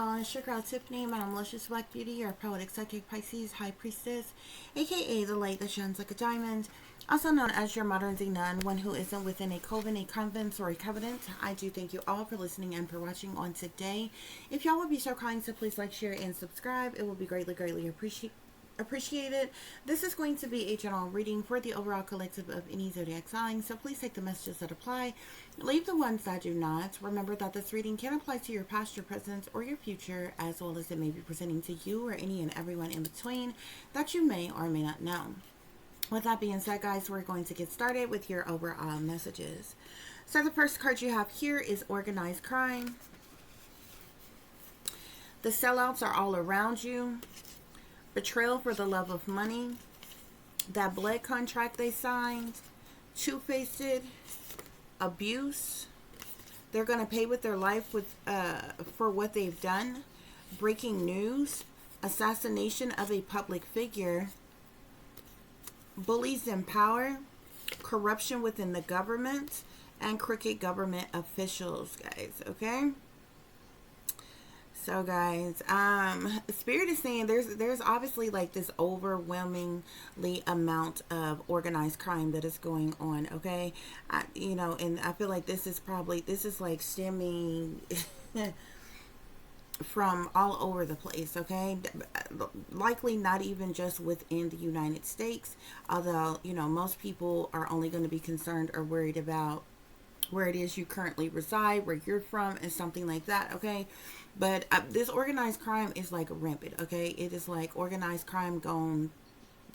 It's your girl Tiffany, my malicious black beauty, your poetic psychic Pisces high priestess, aka the light that shines like a diamond, also known as your modern Z nun, one who isn't within a coven, a convent, or a covenant. I do thank you all for listening and for watching on today. If y'all would be so kind to please like, share, and subscribe, it will be greatly appreciated. This is going to be a general reading for the overall collective of any zodiac sign, so please take the messages that apply, leave the ones that do not. Remember that this reading can apply to your past, your present, or your future, as well as it may be presenting to you or any and everyone in between that you may or may not know. With that being said, guys, we're going to get started with your overall messages. So the first card you have here is organized crime. The sellouts are all around you. Betrayal for the love of money. That blood contract they signed. Two-faced. Abuse. They're going to pay with their life for what they've done. Breaking news. Assassination of a public figure. Bullies in power. Corruption within the government. And crooked government officials, guys. Okay? So guys, Spirit is saying there's obviously like this overwhelmingly amount of organized crime that is going on, okay? And I feel like this is like stemming from all over the place, okay? Likely not even just within the United States, although, most people are only going to be concerned or worried about where it is you currently reside, where you're from, and something like that, okay? But this organized crime is like rampant, okay? It is like organized crime gone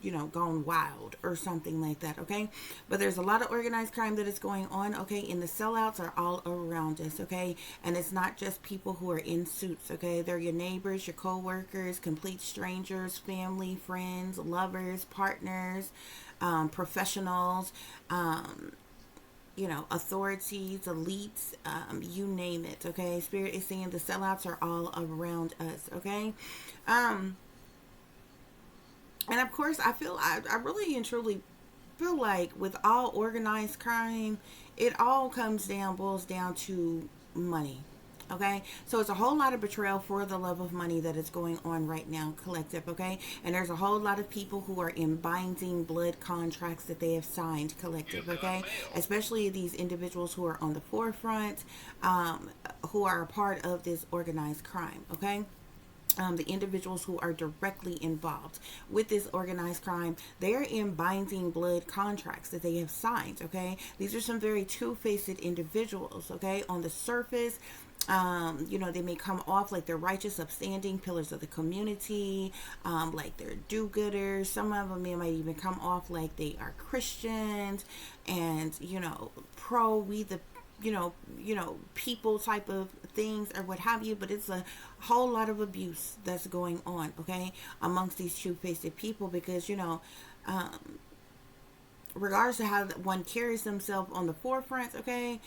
wild or something like that, okay? But there's a lot of organized crime that is going on, okay? And the sellouts are all around us, okay? And it's not just people who are in suits, okay? They're your neighbors, your co-workers, complete strangers, family, friends, lovers, partners, professionals, authorities, elites, you name it, okay? Spirit is saying the sellouts are all around us, okay? And of course, I really and truly feel like with all organized crime, it all boils down to money. Okay, so it's a whole lot of betrayal for the love of money that is going on right now, collective, okay? And there's a whole lot of people who are in binding blood contracts that they have signed, collective, okay? Especially these individuals who are on the forefront, who are a part of this organized crime, okay? The individuals who are directly involved with this organized crime, they're in binding blood contracts that they have signed, okay? These are some very two-faced individuals, okay? On the surface, they may come off like they're righteous, upstanding pillars of the community, like they're do-gooders. Some of them might even come off like they are Christians and, pro we the people type of things or what have you, but it's a whole lot of abuse that's going on, okay, amongst these two-faced people because, regardless of how one carries themselves on the forefront, okay,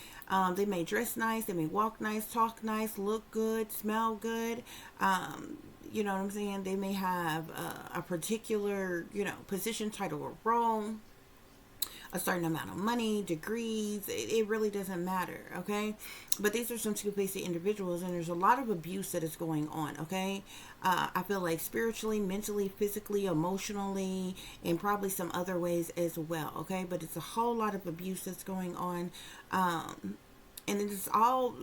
they may dress nice, they may walk nice, talk nice, look good, smell good, you know what I'm saying? They may have a particular, position, title, or role, a certain amount of money, degrees, it really doesn't matter, okay? But these are some two-faced individuals, and there's a lot of abuse that is going on, okay? I feel like spiritually, mentally, physically, emotionally, and probably some other ways as well, okay? But it's a whole lot of abuse that's going on, and it's all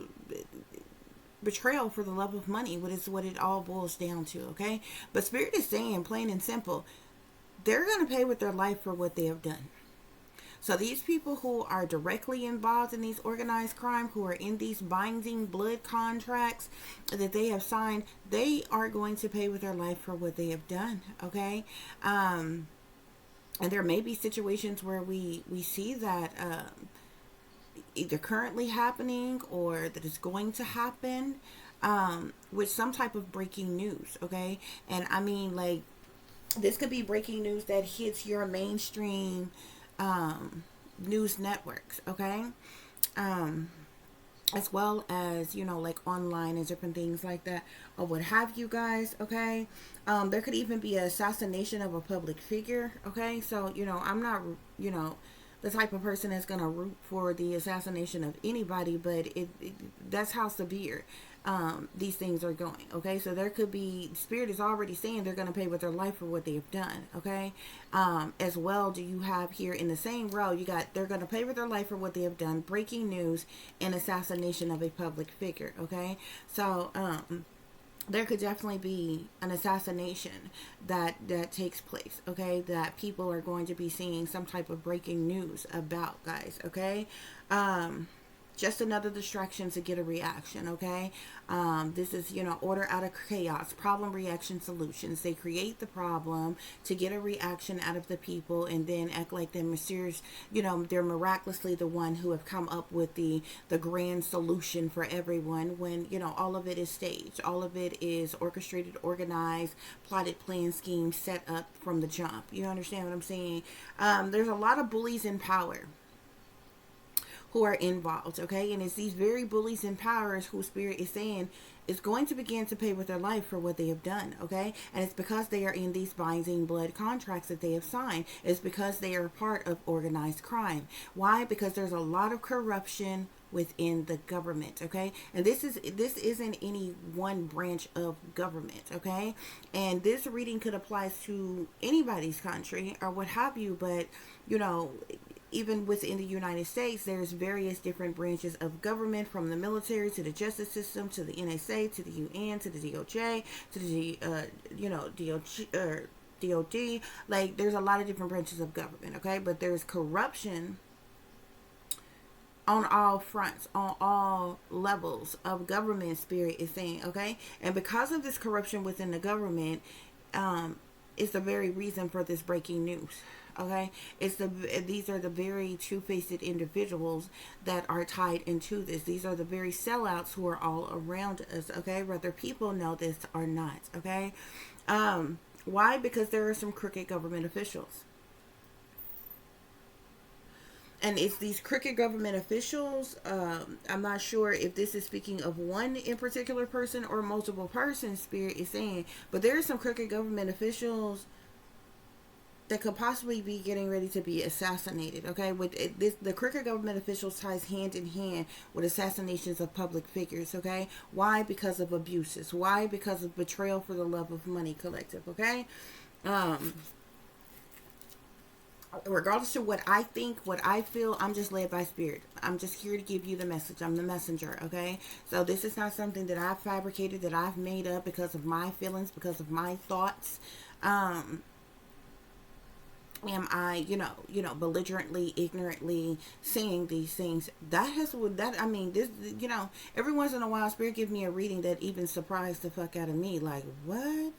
betrayal for the love of money, what it all boils down to, okay? But Spirit is saying, plain and simple, they're going to pay with their life for what they have done. So these people who are directly involved in these organized crime, who are in these binding blood contracts that they have signed, they are going to pay with their life for what they have done, okay? And there may be situations where we see that either currently happening or that is going to happen with some type of breaking news, okay? And I mean, like, this could be breaking news that hits your mainstream news networks, okay, as well as like online and different things like that or what have you, guys, okay. There could even be an assassination of a public figure, okay. So I'm not the type of person that's gonna root for the assassination of anybody, but that's how severe these things are going. Okay, so there could be, spirit is already saying they're going to pay with their life for what they have done. Okay, as well, do you have here in the same row, you got they're going to pay with their life for what they have done, breaking news, and assassination of a public figure. Okay, so there could definitely be an assassination that takes place. Okay, that people are going to be seeing some type of breaking news about, guys. Okay, just another distraction to get a reaction. Okay, this is, order out of chaos, problem, reaction, solutions. They create the problem to get a reaction out of the people, and then act like they're mysterious, they're miraculously the one who have come up with the grand solution for everyone, when all of it is staged, all of it is orchestrated, organized, plotted, planned, schemed, set up from the jump. You understand what I'm saying? There's a lot of bullies in power who are involved. Okay, and it's these very bullies and powers who spirit is saying is going to begin to pay with their life for what they have done. Okay, and it's because they are in these binding blood contracts that they have signed. It's because they are part of organized crime. Why? Because there's a lot of corruption within the government. Okay, and this isn't any one branch of government. Okay, and this reading could apply to anybody's country or what have you, but even within the United States, there's various different branches of government, from the military to the justice system to the NSA to the UN to the DOJ to the DOD. Like, there's a lot of different branches of government. Okay, but there's corruption on all fronts, on all levels of government, spirit is saying. Okay, and because of this corruption within the government, is the very reason for this breaking news. Okay, these are the very two-faced individuals that are tied into this. These are the very sellouts who are all around us. Okay, whether people know this or not. Okay, why? Because there are some crooked government officials. And it's these crooked government officials. I'm not sure if this is speaking of one in particular person or multiple persons, spirit is saying. But there are some crooked government officials that could possibly be getting ready to be assassinated. Okay, with this, the crooked government officials ties hand in hand with assassinations of public figures. Okay, why? Because of abuses. Why? Because of betrayal for the love of money, collective. Okay, regardless of what I think, what I feel, I'm just led by spirit. I'm just here to give you the message. I'm the messenger. Okay, so this is not something that I've fabricated, that I've made up because of my feelings, because of my thoughts. Am I, belligerently, ignorantly saying these things? This, every once in a while, spirit give me a reading that even surprised the fuck out of me. Like, what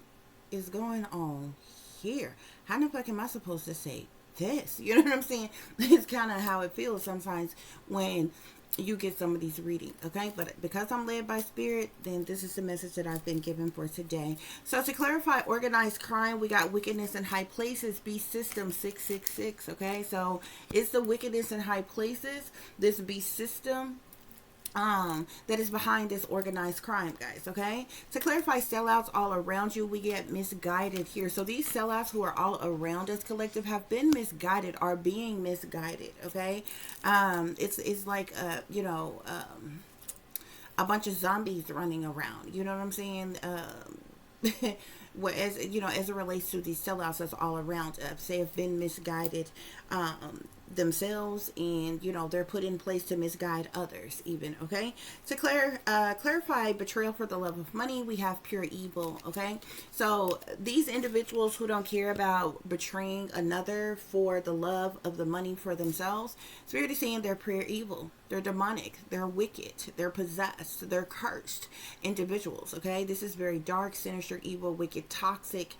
is going on here? How the fuck am I supposed to say this? You know what I'm saying? It's kind of how it feels sometimes when you get some of these readings. Okay, but because I'm led by spirit, then this is the message that I've been given for today. So to clarify organized crime, we got wickedness in high places, beast system 666. Okay, so it's the wickedness in high places, this beast system that is behind this organized crime, guys. Okay, to clarify, sellouts all around you, we get misguided here. So these sellouts who are all around us, collective, have been misguided, are being misguided. Okay, it's like a bunch of zombies running around. You know what I'm saying? As as it relates to these sellouts that's all around us, they have been misguided themselves, and they're put in place to misguide others even. Okay, to clarify betrayal for the love of money, we have pure evil. Okay, so these individuals who don't care about betraying another for the love of the money for themselves, spirit is saying they're pure evil, they're demonic, they're wicked, they're possessed, they're cursed individuals. Okay, this is very dark, sinister, evil, wicked, toxic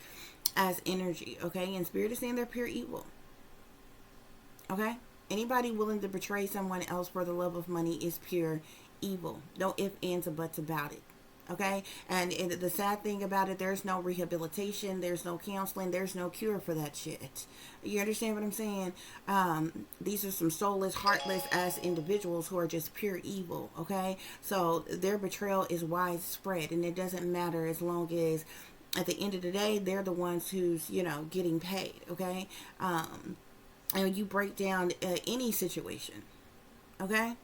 as energy. Okay, and spirit is saying they're pure evil. Okay, anybody willing to betray someone else for the love of money is pure evil. No ifs, ands, or buts about it. Okay, and the sad thing about it, there's no rehabilitation, there's no counseling, there's no cure for that shit. You understand what I'm saying? These are some soulless, heartless ass individuals who are just pure evil. Okay, so their betrayal is widespread, and it doesn't matter, as long as at the end of the day they're the ones who's getting paid. Okay, and you break down any situation. Okay,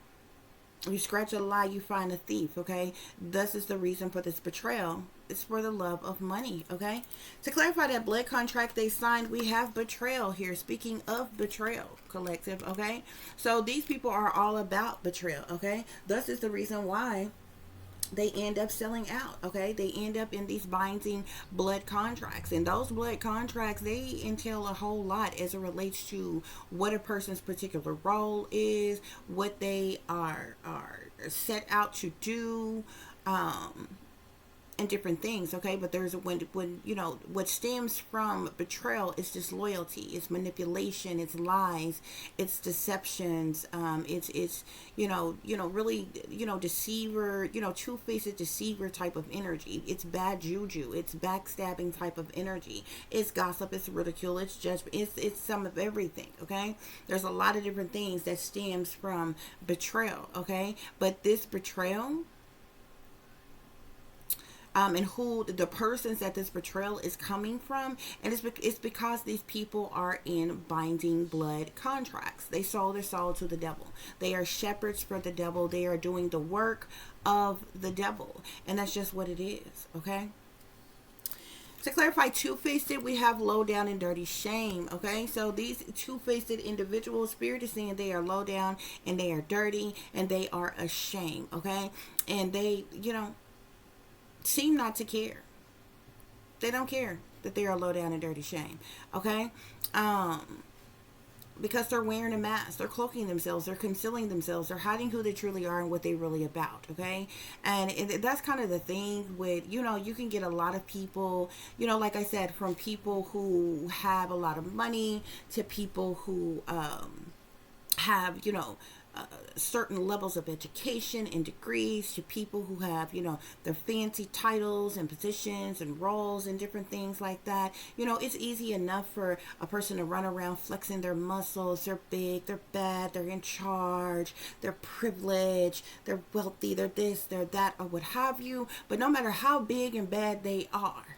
You scratch a lie, you find a thief, okay? Thus is the reason for this betrayal. It's for the love of money, okay? To clarify that blood contract they signed, we have betrayal here. Speaking of betrayal, collective, okay? So these people are all about betrayal, okay? Thus is the reason why they end up selling out, okay? They end up in these binding blood contracts, and those blood contracts, they entail a whole lot as it relates to what a person's particular role is, what they are set out to do, and different things, okay? But there's when you know what stems from betrayal is disloyalty, it's manipulation, it's lies, it's deceptions, it's really deceiver, two-faced deceiver type of energy. It's bad juju, it's backstabbing type of energy, it's gossip, it's ridicule, it's judgment, it's some of everything, okay? There's a lot of different things that stems from betrayal, okay? But this betrayal, and who the persons that this betrayal is coming from, and it's because these people are in binding blood contracts. They sold their soul to the devil. They are shepherds for the devil. They are doing the work of the devil, and that's just what it is, okay? To clarify two-faced, we have low down and dirty shame, okay? So these two-faced individuals, Spirit is saying they are low down and they are dirty and they are ashamed, okay? And they, seem not to care. They don't care that they are low down and dirty shame, okay? Because they're wearing a mask, they're cloaking themselves, they're concealing themselves, they're hiding who they truly are and what they're really about, okay? And that's kind of the thing with, you can get a lot of people, like I said, from people who have a lot of money to people who have, certain levels of education and degrees, to people who have, their fancy titles and positions and roles and different things like that. It's easy enough for a person to run around flexing their muscles. They're big, they're bad, they're in charge, they're privileged, they're wealthy, they're this, they're that, or what have you. But no matter how big and bad they are,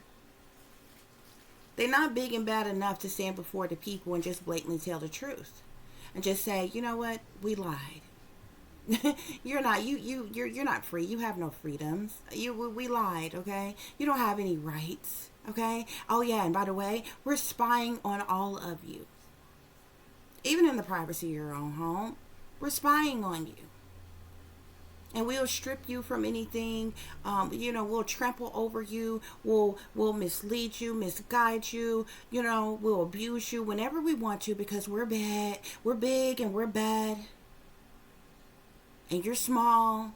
they're not big and bad enough to stand before the people and just blatantly tell the truth. And just say, you know what, we lied. You're not free. You have no freedoms. We lied, okay? You don't have any rights, okay? Oh yeah, and by the way, we're spying on all of you. Even in the privacy of your own home, we're spying on you. And we'll strip you from anything. We'll trample over you. We'll mislead you, misguide you. We'll abuse you whenever we want to, because we're bad. We're big and we're bad. And you're small.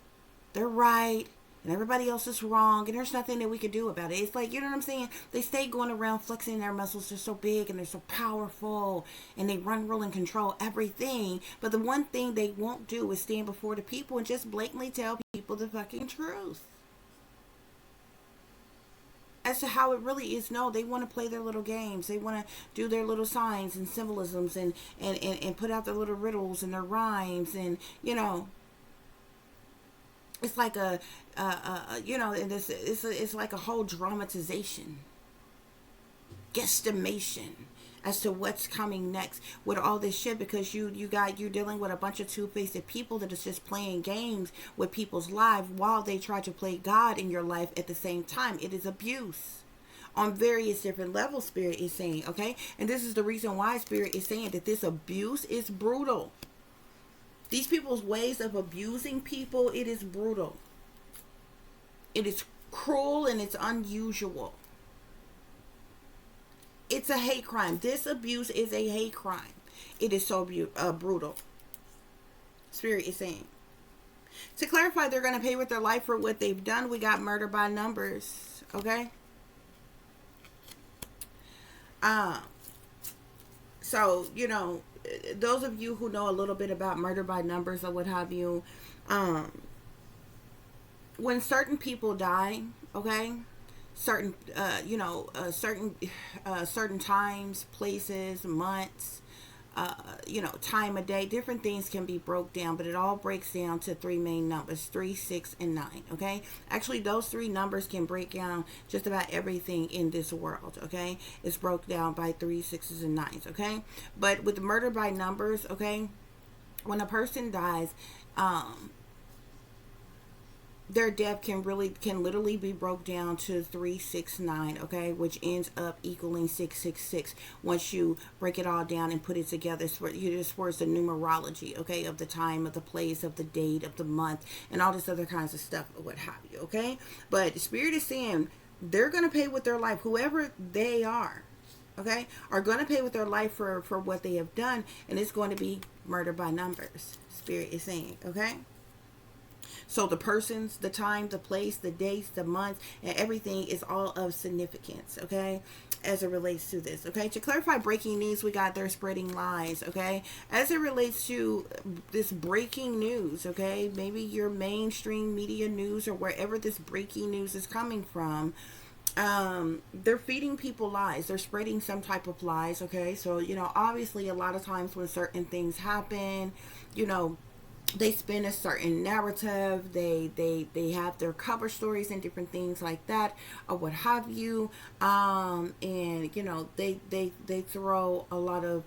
They're right. And everybody else is wrong. And there's nothing that we can do about it. It's like, you know what I'm saying? They stay going around flexing their muscles. They're so big and they're so powerful. And they run, rule, and control everything. But the one thing they won't do is stand before the people and just blatantly tell people the fucking truth as to how it really is. No, they want to play their little games. They want to do their little signs and symbolisms and put out their little riddles and their rhymes. And, it's like it's like a whole dramatization, guesstimation as to what's coming next with all this shit, because you're dealing with a bunch of two-faced people that is just playing games with people's lives while they try to play God in your life at the same time. It is abuse on various different levels, Spirit is saying, okay? And this is the reason why Spirit is saying that this abuse is brutal. These people's ways of abusing people, it is brutal. It is cruel and it's unusual. It's a hate crime. This abuse is a hate crime. It is so brutal. Spirit is saying. To clarify, they're going to pay with their life for what they've done. We got murder by numbers. Okay? So, those of you who know a little bit about murder by numbers or what have you, when certain people die, okay, certain times, places, months, time of day, different things can be broke down, but it all breaks down to three main numbers: 3, 6, and 9. Okay, actually those three numbers can break down just about everything in this world. Okay, it's broke down by 3, 6s, and 9s. Okay, but with murder by numbers, okay, when a person dies, their death can literally be broke down to 369, okay, which ends up equaling 666 once you break it all down and put it together. So you just where's the numerology, okay, of the time, of the place, of the date, of the month, and all this other kinds of stuff, or what have you, okay. But Spirit is saying they're going to pay with their life, whoever they are going to pay with their life for what they have done, and it's going to be murder by numbers. Spirit is saying, okay. So the persons, the time, the place, the dates, the months, and everything is all of significance, okay, as it relates to this, okay. To clarify breaking news, we got they're spreading lies, okay, as it relates to this breaking news, okay, maybe your mainstream media news or wherever this breaking news is coming from. They're feeding people lies. They're spreading some type of lies, okay. So, obviously a lot of times when certain things happen, they spin a certain narrative. They have their cover stories and different things like that, or what have you. And they throw a lot of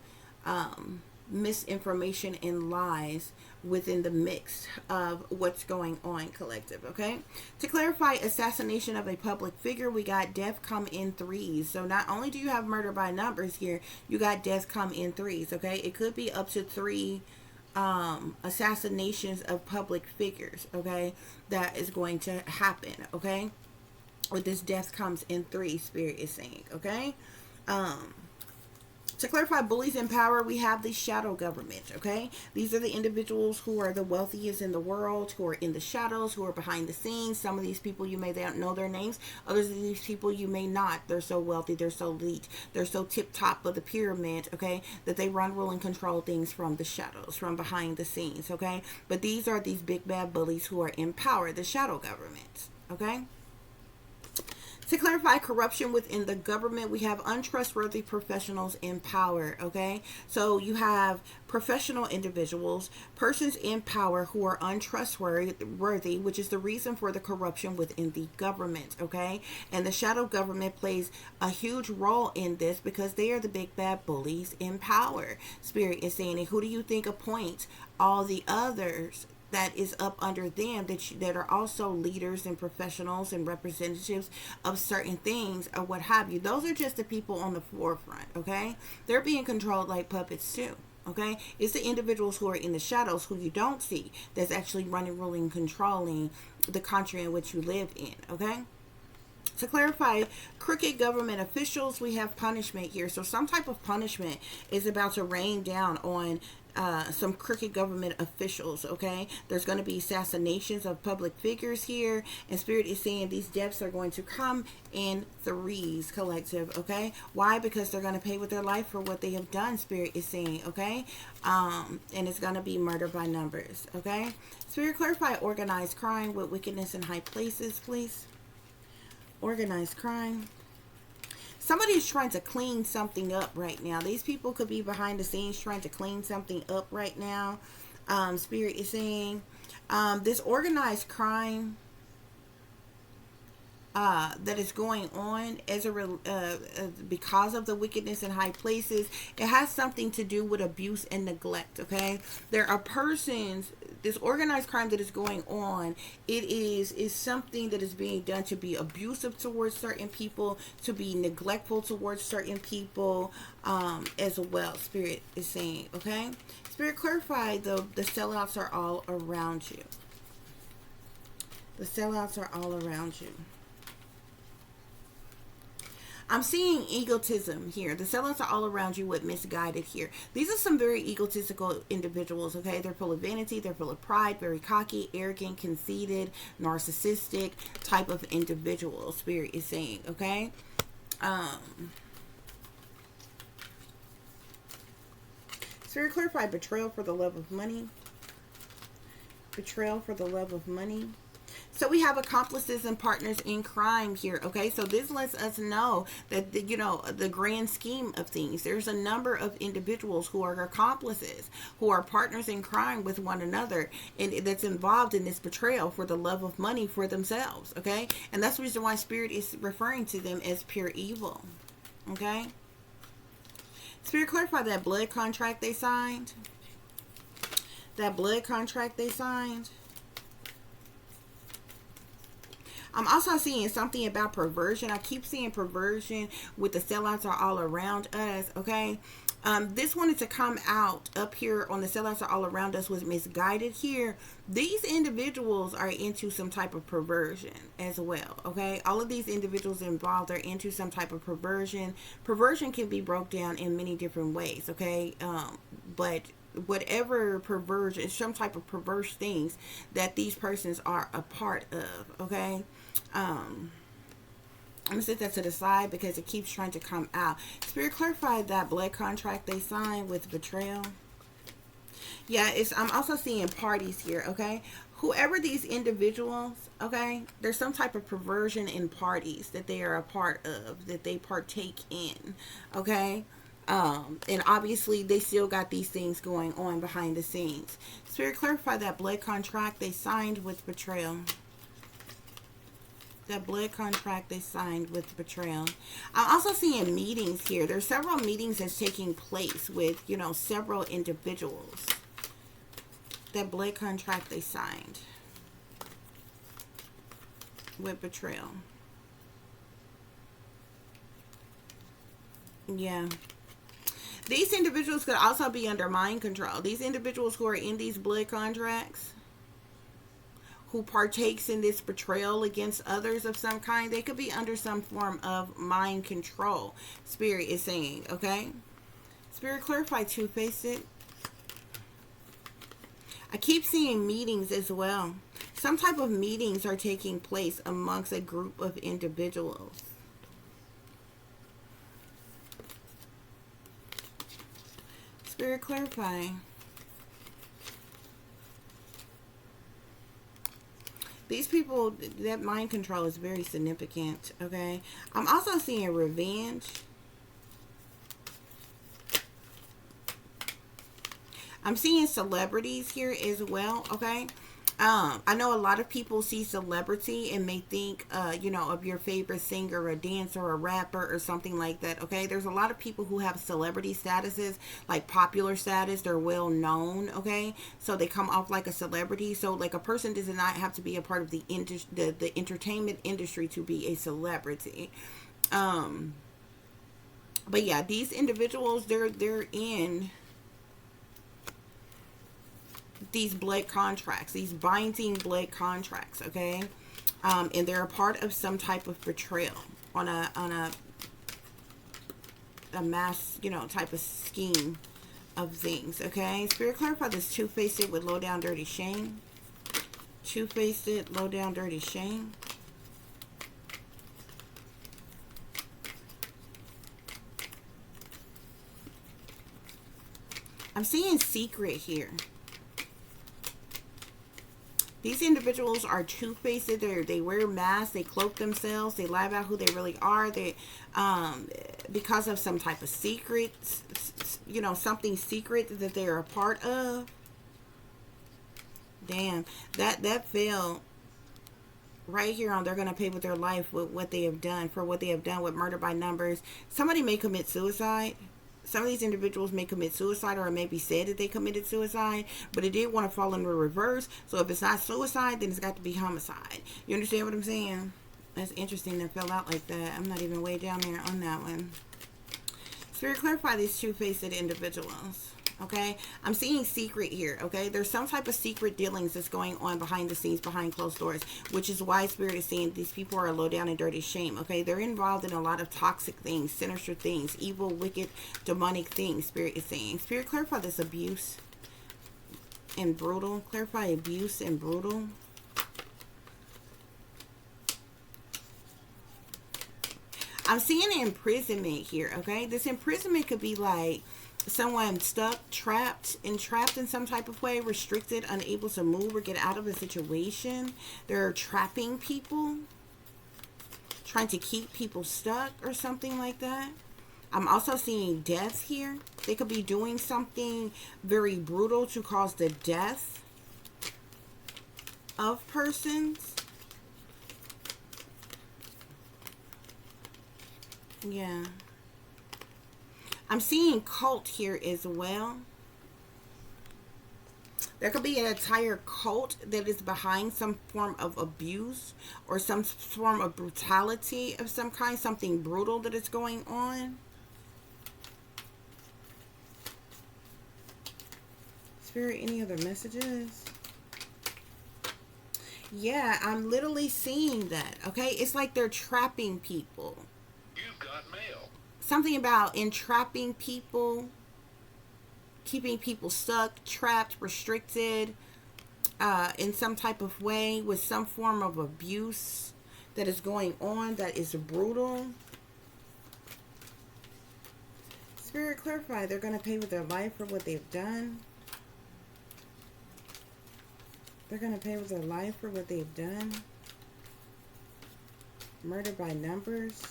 misinformation and lies within the mix of what's going on, collective, okay. To clarify assassination of a public figure, we got death come in threes. So not only do you have murder by numbers here, you got death come in threes, okay. It could be up to 3 assassinations of public figures, okay, that is going to happen, okay, or this death comes in 3, Spirit is saying, okay. To clarify bullies in power, we have the shadow government, okay. These are the individuals who are the wealthiest in the world, who are in the shadows, who are behind the scenes. Some of these people you may not know their names. Others of these people you may not. They're so wealthy, they're so elite, they're so tip top of the pyramid, okay, that they run, rule, and control things from the shadows, from behind the scenes, okay. But these are these big bad bullies who are in power, the shadow government, okay. To clarify corruption within the government, we have untrustworthy professionals in power, okay? So you have professional individuals, persons in power who are untrustworthy, which is the reason for the corruption within the government, okay? And the shadow government plays a huge role in this because they are the big bad bullies in power. Spirit is saying, and who do you think appoints all the others that is up under them that are also leaders and professionals and representatives of certain things or what have you? Those are just the people on the forefront, okay? They're being controlled like puppets too, okay? It's the individuals who are in the shadows who you don't see that's actually running, ruling, controlling the country in which you live in, okay? To clarify crooked government officials, we have punishment here. So some type of punishment is about to rain down on some crooked government officials, okay? There's going to be assassinations of public figures here, and Spirit is saying these deaths are going to come in threes, collective, okay? Why? Because they're going to pay with their life for what they have done, Spirit is saying, okay? And it's going to be murder by numbers, okay? Spirit, clarify organized crime with wickedness in high places, please. Organized crime. Somebody is trying to clean something up right now. These people could be behind the scenes trying to clean something up right now. Spirit is saying this organized crime that is going on as because of the wickedness in high places, it has something to do with abuse and neglect, okay? There are persons, this organized crime that is going on, it is something that is being done to be abusive towards certain people, to be neglectful towards certain people, as well, Spirit is saying, okay? Spirit, clarify the sellouts are all around you. The sellouts are all around you. I'm seeing egotism here. The sellouts are all around you with misguided here. These are some very egotistical individuals, okay? They're full of vanity. They're full of pride, very cocky, arrogant, conceited, narcissistic type of individual, Spirit is saying, okay? Spirit, clarify betrayal for the love of money. Betrayal for the love of money. So we have accomplices and partners in crime here, okay? So this lets us know that, the grand scheme of things, there's a number of individuals who are accomplices, who are partners in crime with one another, and that's involved in this betrayal for the love of money for themselves, okay? And that's the reason why Spirit is referring to them as pure evil, okay? Spirit, clarify that blood contract they signed. That blood contract they signed. I'm also seeing something about perversion. I keep seeing perversion with the sellouts are all around us, okay? This wanted to come out up here on the sellouts are all around us was misguided here. These individuals are into some type of perversion as well, okay? All of these individuals involved are into some type of perversion. Perversion can be broke down in many different ways, okay? But whatever perversion, some type of perverse things that these persons are a part of, okay? I'm gonna set that to the side because it keeps trying to come out. Spirit, clarify that blood contract they signed with betrayal. Yeah, I'm also seeing parties here, okay? Whoever these individuals, okay, there's some type of perversion in parties that they are a part of, that they partake in, okay? And obviously they still got these things going on behind the scenes. Spirit, clarify that blood contract they signed with betrayal. That blood contract they signed with betrayal. I'm also seeing meetings here. There's several meetings that's taking place with, you know, several individuals. That blood contract they signed with betrayal. Yeah. These individuals could also be under mind control. These individuals who are in these blood contracts, who partakes in this betrayal against others of some kind, they could be under some form of mind control. Spirit is saying, okay? Spirit, clarify two-faced. I keep seeing meetings as well. Some type of meetings are taking place amongst a group of individuals. Spirit, clarify. These people, that mind control is very significant, okay? I'm also seeing revenge. I'm seeing celebrities here as well, okay? I know a lot of people see celebrity and may think, you know, of your favorite singer, a dancer, a rapper, or something like that, okay? There's a lot of people who have celebrity statuses, like popular status. They're well known, okay? So they come off like a celebrity. So, like, a person does not have to be a part of the entertainment industry to be a celebrity. But yeah, these individuals, they're in these blood contracts, these binding blood contracts, okay? And they're a part of some type of betrayal on a mass, you know, type of scheme of things, okay? Spirit, clarify this two-faced with low down dirty shame. Two-faced, low down dirty shame. I'm seeing secret here. These individuals are two-faced. They wear masks. They cloak themselves. They lie about who they really are. They, because of some type of secret, you know, something secret that they're a part of. Damn, that fell right here on. They're gonna pay with their life with what they have done, for what they have done with murder by numbers. Somebody may commit suicide. Some of these individuals may commit suicide, or it may be said that they committed suicide, but it did want to fall in the reverse. So if it's not suicide, then it's got to be homicide. You understand what I'm saying? That's interesting that fell out like that. I'm not even way down there on that one. Spirit, clarify these two-faced individuals. Okay, I'm seeing secret here. Okay, there's some type of secret dealings that's going on behind the scenes, behind closed doors, which is why Spirit is saying these people are low down and dirty shame. Okay, they're involved in a lot of toxic things, sinister things, evil, wicked, demonic things. Spirit is saying. Spirit, clarify this abuse and brutal. Clarify abuse and brutal. I'm seeing imprisonment here. Okay, this imprisonment could be like someone stuck, entrapped in some type of way, restricted, unable to move or get out of a situation. They're trapping people, trying to keep people stuck or something like that. I'm also seeing death here. They could be doing something very brutal to cause the death of persons. Yeah. I'm seeing cult here as well. There could be an entire cult that is behind some form of abuse or some form of brutality of some kind, something brutal that is going on. Spirit, any other messages? Yeah, I'm literally seeing that, okay? It's like they're trapping people. You've got mail. Something about entrapping people, keeping people stuck, trapped, restricted, in some type of way with some form of abuse that is going on that is brutal. Spirit, clarify. They're going to pay with their life for what they've done. They're going to pay with their life for what they've done. Murder by numbers.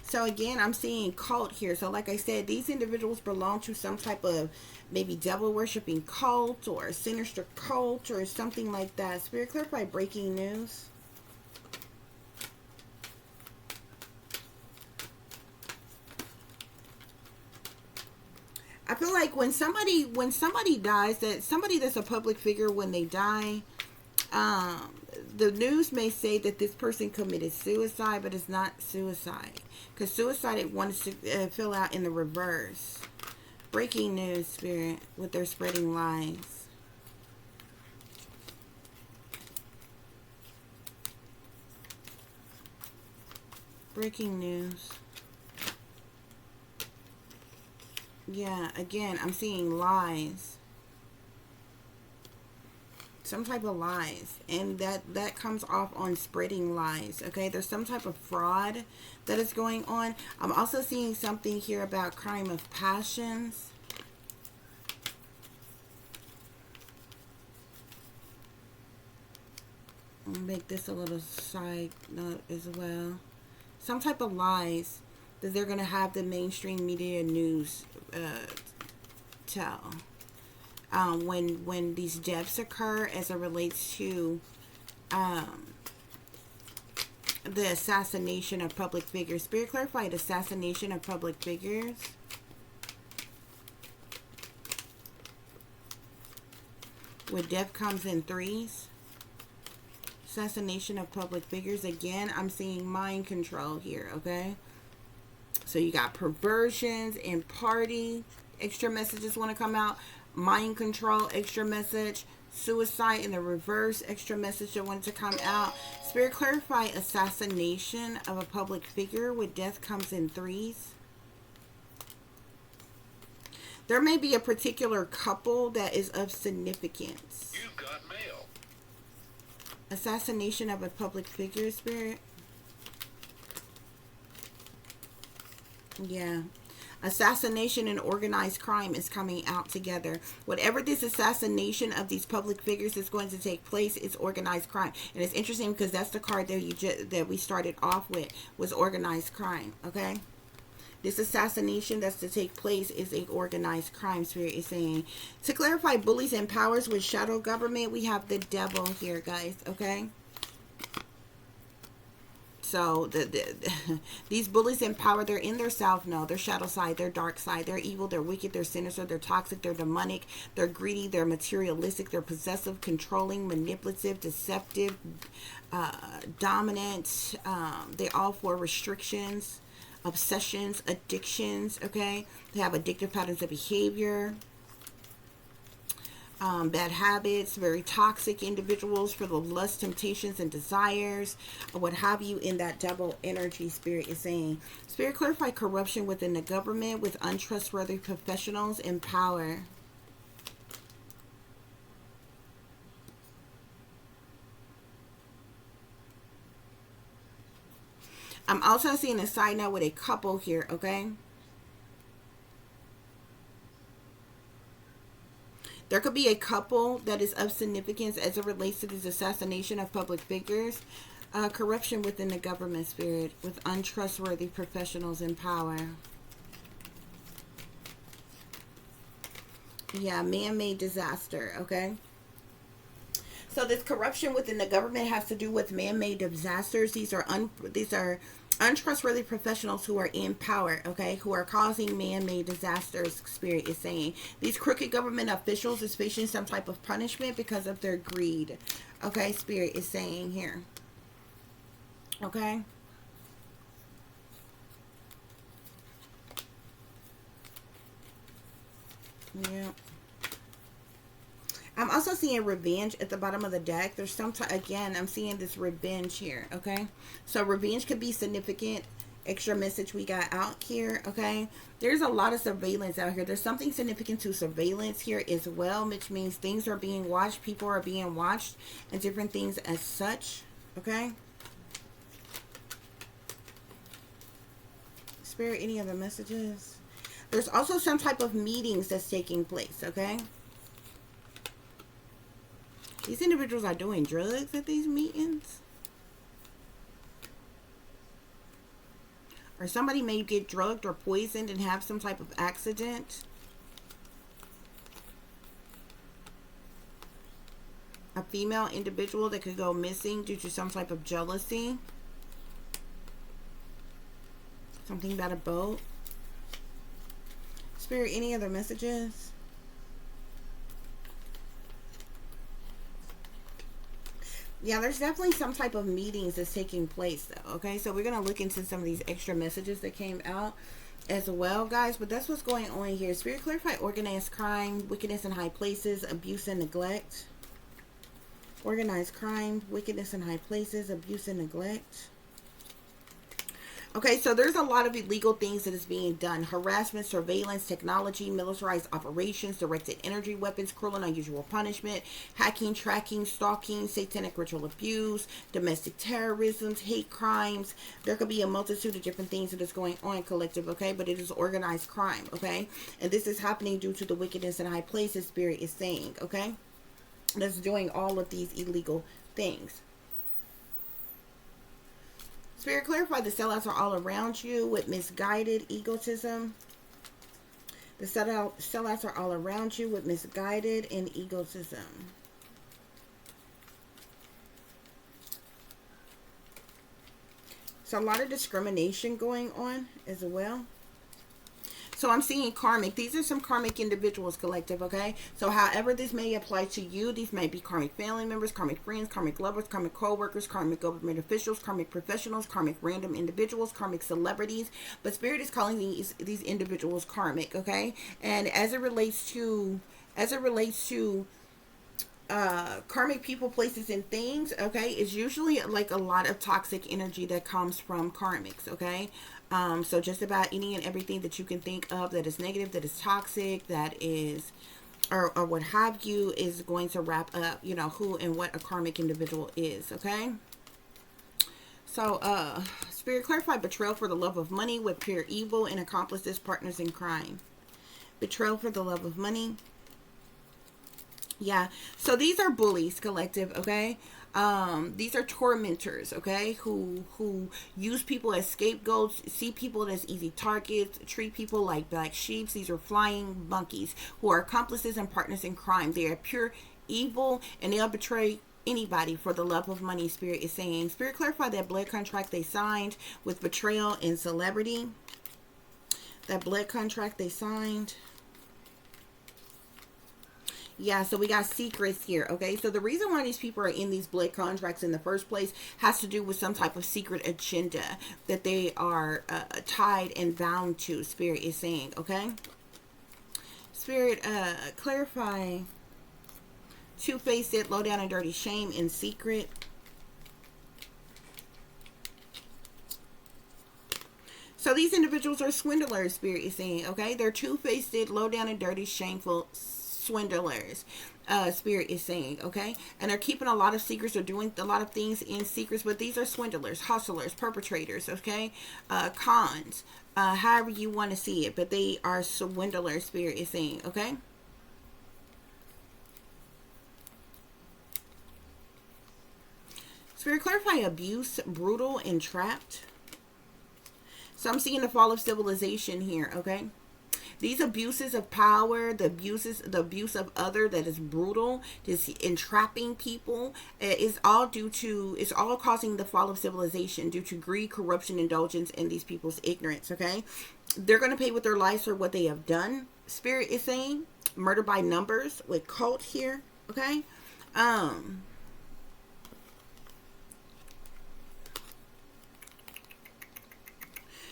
So again, I'm seeing cult here. So like I said, these individuals belong to some type of maybe devil worshipping cult or sinister cult or something like that. Spirit, clarify. Breaking news. I feel like when somebody dies, that somebody that's a public figure, when they die, the news may say that this person committed suicide, but it's not suicide, because suicide, it wants to fill out in the reverse. Breaking news, Spirit, with their spreading lies. Breaking news. Yeah, again, I'm seeing lies. Some type of lies. And that comes off on spreading lies. Okay, there's some type of fraud that is going on. I'm also seeing something here about crime of passions. I'll make this a little side note as well. Some type of lies that they're going to have the mainstream media news tell. When these deaths occur, as it relates to the assassination of public figures. Spirit, clarified assassination of public figures. Where death comes in threes. Assassination of public figures. Again, I'm seeing mind control here, okay? So you got perversions and party. Extra messages want to come out. Mind control, extra message. Suicide in the reverse, extra message that wanted to come out. Spirit, clarify assassination of a public figure with death comes in threes. There may be a particular couple that is of significance. You've got mail. Assassination of a public figure, Spirit. Yeah. Assassination and organized crime is coming out together. Whatever this assassination of these public figures is going to take place, it's organized crime. And it's interesting because that's the card that that we started off with, was organized crime. Okay, this assassination that's to take place is a organized crime. Spirit is saying, to clarify bullies and powers with shadow government, we have the devil here, guys. Okay. So these bullies in power, they're in their self, no, their shadow side, their dark side, they're evil, they're wicked, they're sinister, they're toxic, they're demonic, they're greedy, they're materialistic, they're possessive, controlling, manipulative, deceptive, dominant. They all for restrictions, obsessions, addictions. Okay, they have addictive patterns of behavior. Bad habits, very toxic individuals for the lust, temptations, and desires, or what have you, in that double energy. Spirit is saying, Spirit, clarify corruption within the government with untrustworthy professionals in power. I'm also seeing a side note with a couple here, okay? There could be a couple that is of significance as it relates to this assassination of public figures. Corruption within the government, Spirit, with untrustworthy professionals in power. Yeah, man-made disaster, okay? So this corruption within the government has to do with man-made disasters. These are untrustworthy professionals who are in power, okay, who are causing man-made disasters. Spirit is saying these crooked government officials is facing some type of punishment because of their greed. Okay, Spirit is saying here. Okay. Yeah. I'm also seeing revenge at the bottom of the deck. There's again, I'm seeing this revenge here, okay? So revenge could be significant. Extra message we got out here, okay? There's a lot of surveillance out here. There's something significant to surveillance here as well, which means things are being watched, people are being watched, and different things as such, okay? Spirit, any other messages? There's also some type of meetings that's taking place, okay? These individuals are doing drugs at these meetings. Or somebody may get drugged or poisoned and have some type of accident. A female individual that could go missing due to some type of jealousy. Something about a boat. Spirit, any other messages? Yeah, there's definitely some type of meetings that's taking place, though, okay? So we're going to look into some of these extra messages that came out as well, guys. But that's what's going on here. Spirit, clarify organized crime, wickedness in high places, abuse and neglect. Organized crime, wickedness in high places, abuse and neglect. Okay, so there's a lot of illegal things that is being done. Harassment, surveillance, technology, militarized operations, directed energy weapons, cruel and unusual punishment, hacking, tracking, stalking, satanic ritual abuse, domestic terrorism, hate crimes. There could be a multitude of different things that is going on, collective, okay? But it is organized crime, okay? And this is happening due to the wickedness in high places, Spirit is saying, okay? That's doing all of these illegal things. Spirit, clarify the sellouts are all around you with misguided egotism. The sellouts are all around you with misguided and egotism. So a lot of discrimination going on as well. So I'm seeing karmic. These are some karmic individuals, collective, okay? So however this may apply to you, these may be karmic family members, karmic friends, karmic lovers, karmic co-workers, karmic government officials, karmic professionals, karmic random individuals, karmic celebrities. But Spirit is calling these individuals karmic, okay? And as it relates to karmic people, places, and things, okay, it's usually like a lot of toxic energy that comes from karmics, okay? So just about any and everything that you can think of that is negative, that is toxic, that is, or what have you, is going to wrap up, you know, who and what a karmic individual is, okay? So, Spirit, clarify betrayal for the love of money with pure evil and accomplices, partners in crime. Betrayal for the love of money. Yeah, so these are bullies, collective, okay? These are tormentors, okay, who use people as scapegoats, see people as easy targets, treat people like black sheep. These are flying monkeys who are accomplices and partners in crime. They are pure evil, and they'll betray anybody for the love of money, Spirit is saying. Spirit, clarify that blood contract they signed with betrayal and celebrity. That blood contract they signed. Yeah, so we got secrets here, okay? So the reason why these people are in these blood contracts in the first place has to do with some type of secret agenda that they are tied and bound to, Spirit is saying, okay? Spirit, clarify two-faced, low down and dirty shame and secret. So these individuals are swindlers, Spirit is saying, okay? They're two-faced, low down and dirty, shameful swindlers, Spirit is saying, okay? And they're keeping a lot of secrets. They're doing a lot of things in secrets, but these are swindlers, hustlers, perpetrators, okay? Cons, however you want to see it, but they are swindlers, Spirit is saying, okay? Spirit, clarify abuse, brutal, and trapped. So I'm seeing the fall of civilization here, okay? These abuses of power, the abuse of other that is brutal, just entrapping people, is all due to, it's all causing the fall of civilization due to greed, corruption, indulgence, and these people's ignorance. Okay, they're going to pay with their lives for what they have done. Spirit is saying murder by numbers with cult here. Okay,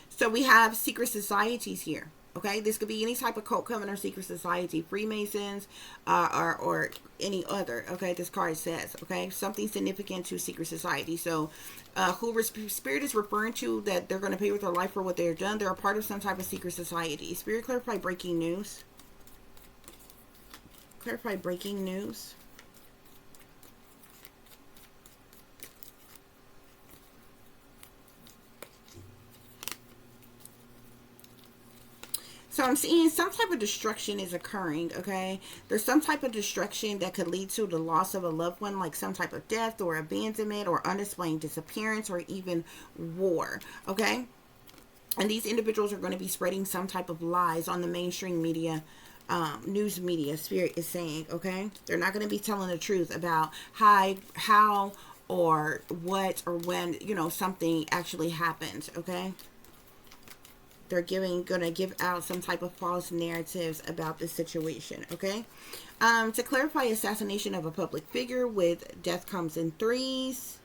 so we have secret societies here. Okay, this could be any type of cult, coven, or secret society, Freemasons, or any other. Okay, this card says, okay, something significant to secret society. So, who Spirit is referring to, that they're going to pay with their life for what they've done, they're a part of some type of secret society. Spirit, clarify breaking news. Clarify breaking news. So I'm seeing some type of destruction is occurring, okay? There's some type of destruction that could lead to the loss of a loved one, like some type of death or abandonment or unexplained disappearance or even war, okay? And these individuals are going to be spreading some type of lies on the mainstream media, news media, Spirit is saying, okay? They're not going to be telling the truth about how or what or when, you know, something actually happens, okay? They're gonna give out some type of false narratives about this situation. Okay, to clarify, assassination of a public figure with death comes in threes.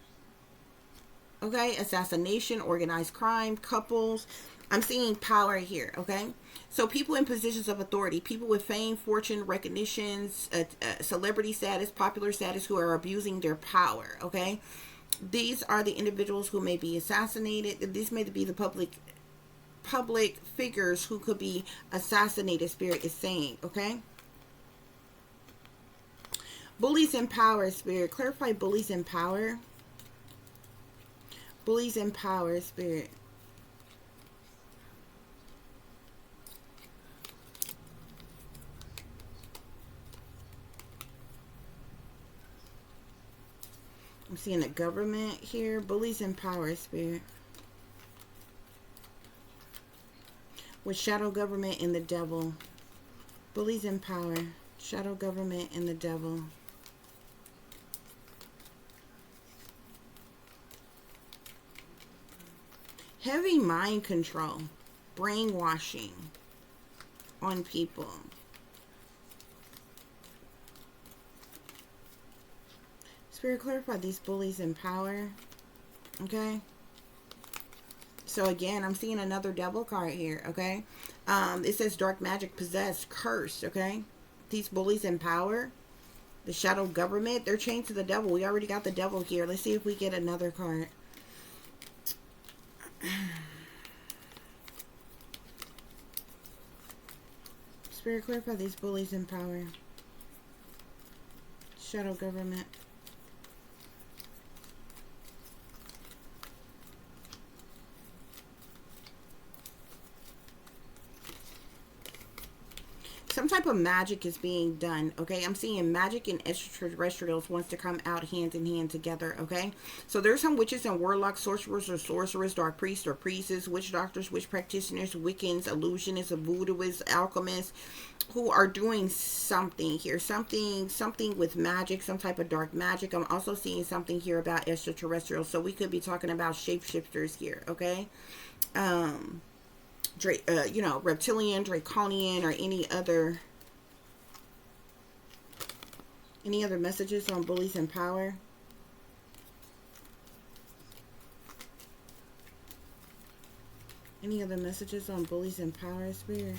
Okay, assassination, organized crime, couples. I'm seeing power here. Okay, so people in positions of authority, people with fame, fortune, recognitions, celebrity status, popular status, who are abusing their power. Okay, these are the individuals who may be assassinated. These may be the public figures who could be assassinated, Spirit is saying. Okay, bullies in power, Spirit, clarify bullies in power. Bullies in power, Spirit. I'm seeing the government here. Bullies in power, Spirit. With shadow government and the devil. Bullies in power. Shadow government and the devil. Heavy mind control. Brainwashing on people. Spirit, clarify these bullies in power. Okay. So again, I'm seeing another devil card here, okay? It says dark magic, possessed, cursed, okay? These bullies in power, the shadow government, they're chained to the devil. We already got the devil here. Let's see if we get another card. Spirit, clarify these bullies in power. Shadow government. Some type of magic is being done, okay? I'm seeing magic and extraterrestrials wants to come out hand in hand together, okay? So there's some witches and warlocks, sorcerers or sorcerers, dark priests or priestesses, witch doctors, witch practitioners, Wiccans, illusionists, voodooists, alchemists, who are doing something here. Something with magic, some type of dark magic. I'm also seeing something here about extraterrestrials. So we could be talking about shapeshifters here, okay? You know, reptilian, draconian, or any other messages on bullies in power. Any other messages on bullies in power, Spirit?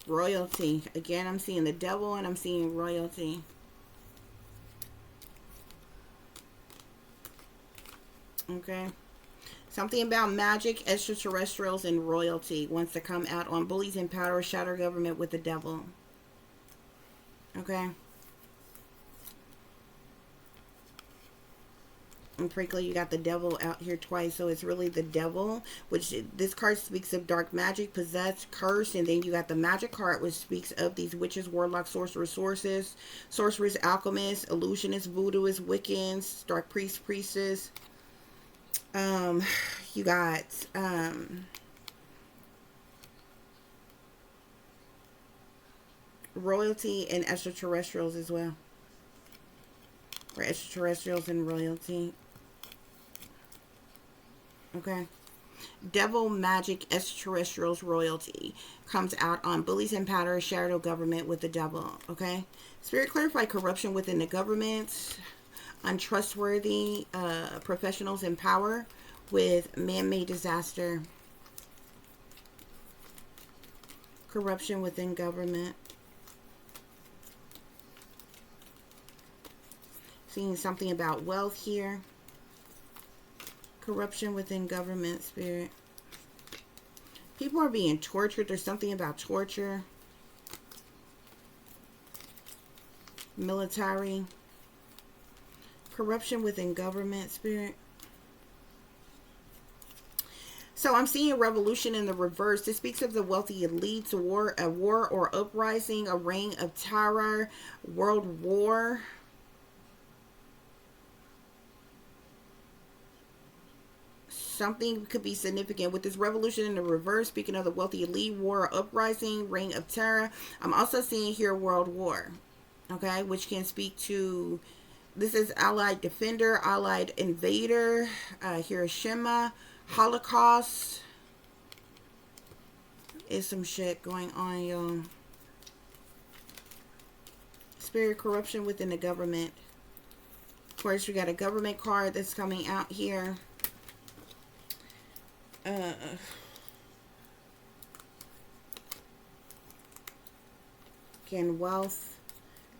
Royalty. Again, I'm seeing the devil and I'm seeing royalty. Okay. Something about magic, extraterrestrials, and royalty wants to come out on bullies in power, shadow government with the devil. Okay. And frankly, you got the devil out here twice, so it's really the devil, which this card speaks of dark magic, possessed, cursed, and then you got the magic card, which speaks of these witches, warlocks, sorcerers, alchemists, illusionists, voodooists, Wiccans, dark priests, priestess. You got royalty and extraterrestrials as well, or extraterrestrials and royalty. Okay. Devil, magic, extraterrestrials, royalty comes out on bullies and powder, shadow government with the devil. Okay. Spirit clarify corruption within the government, untrustworthy professionals in power with man-made disaster, corruption within government. Seeing something about wealth here. Corruption within government, spirit. People are being tortured. There's something about torture. Military. Corruption within government, spirit. So I'm seeing revolution in the reverse. This speaks of the wealthy elites, a war or uprising, a reign of terror, world war. Something could be significant with this revolution in the reverse. Speaking of the wealthy elite, war, uprising, reign of terror. I'm also seeing here world war, okay, which can speak to, this is allied defender, allied invader, Hiroshima, Holocaust. Is some shit going on, y'all. Spirit corruption within the government. Of course, we got a government card that's coming out here. Again, wealth,